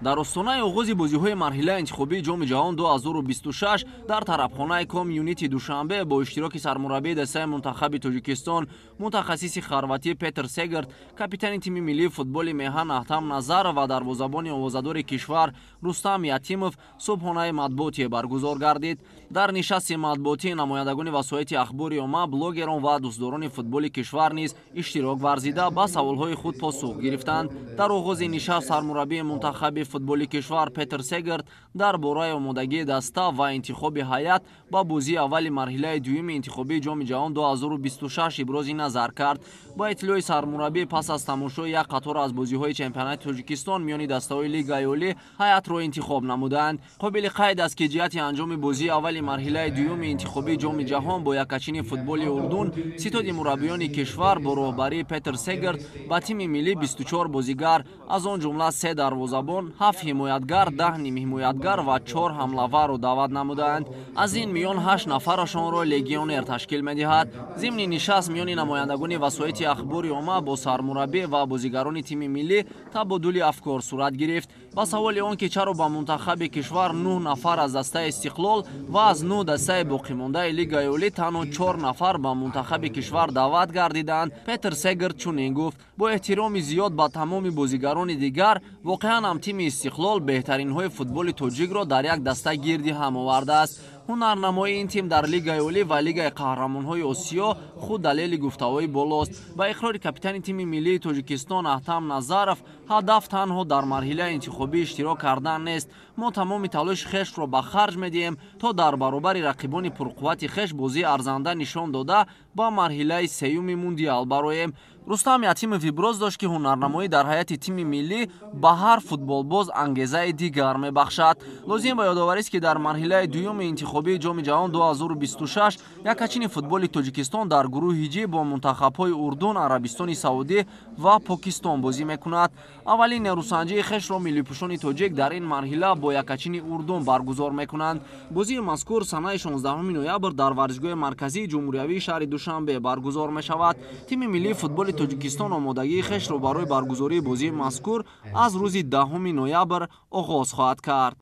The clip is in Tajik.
дар остонаи оғози бозиҳои марҳилаи интихобии ҷоми ҷаҳон 2026 дар тарабхонаи Комюнити Душанбе бо иштироки сармураббии дастаи мунтахаби Тоҷикистон мутахассиси хорватӣ Петр Сегерт, капитани тими миллии футболи меҳан Аҳтам Назаров ва дарвозабони овозадори кишвар Рустам Ятимов субҳонаи матбуотие баргузор гардид. Дар нишасти матбуотӣ намояндагони васоити ахбори омма, блогерон ва дӯстдорони футболи кишвар низ иштирок варзида ба саволҳои худ посух гирифтанд. Дар оғози нишаст сармураббии мунтахаби футболи кишвар Петр Сегерт дар бораи омодагии даста ва интихоби ҳайат ба бозии аввали марҳилаи дуюми интихобии ҷоми ҷаҳон 2026 ибрози назар кард. Ба иттилои сармураббӣ, пас аз тамошои як қатор аз бозиҳои чемпионати Тоҷикистон миёни дастаҳои Лигаи Олӣ ҳайатро интихоб намуданд. Қобили қайд аст ки ҷиҳати анҷоми бозии аввали марҳилаи дуюми интихобии ҷоми ҷаҳон бо якачини футболи Урдун, ситоди мураббиёни кишвар бо роҳбарии Петр Сегерт ба тими миллӣ 24 бозигар, аз он ҷумла 3 дарвозабон, 7 ҳимоятгар, 10 нимҳимоятгар ва 4 ҳамлаварро даъват намуданд. Аз ин миён 8 нафарашонро легионер ташкил медиҳад. зимни нишаст миёни намояндагони васоити ахбори омма бо сармураббӣ ва бозигарони тими миллӣ табодули афкор сурат гирифт. Ба саволи он ки чаро ба мунтахаби кишвар 9 нафар аз дастаи Истиқлол ва аз 9 дастаи боқимондаи Лигаи Олӣ танҳо 4 нафар ба мунтахаби кишвар даъват гардиданд, Петр Сегерт чунин гуфт: бо эҳтироми зиёд ба тамоми бозигарони дигар, воқеан ҳам тими Истиқлол беҳтаринҳои футболи тоҷикро дар як даста гирди ҳам овардааст. ҳунарнамоии ин тим дар Лигаи Олӣ ва Лигаи қаҳрамонҳои Осиё худ далели гуфтаҳои болост. Ба иқрори капитани тими миллии Тоҷикистон Аҳтам Назаров, ҳадаф танҳо дар марҳилаи интихобӣ иштирок кардан нест. мо тамоми талоши хешро ба харҷ медиҳем, то дар баробари рақибони пурқуввати хеш бозии арзанда нишон дода ба марҳилаи сеюми мундиал бароем. Рустам Ятимов иброз дошт ки ҳунарнамоӣ дар ҳайати тими миллӣ ба ҳар футболбоз ангезаи дигар мебахшад. лозим ба ёдоварист ки дар марҳилаи дуюми интихобии ҷоми ҷаҳон 2026 якачини футболи Тоҷикистон дар гурӯҳи Ҷ бо мунтахабҳои Урдун, Арабистони Саудӣ ва Покистон бозӣ мекунад. аввалин нерӯсанҷии хешро миллипӯшони тоҷик дар ин марҳила бо якачини Урдун баргузор мекунанд. бозии мазкур санаи 16 ноябр дар варзишгоҳи марказии ҷумҳуриявии шаҳри Душанбе баргузор мешавад. тими миллии футболи Тоҷикистон омодагии хешро барои баргузории бозии мазкур аз рӯзи 10 ноябр оғоз хоҳад кард.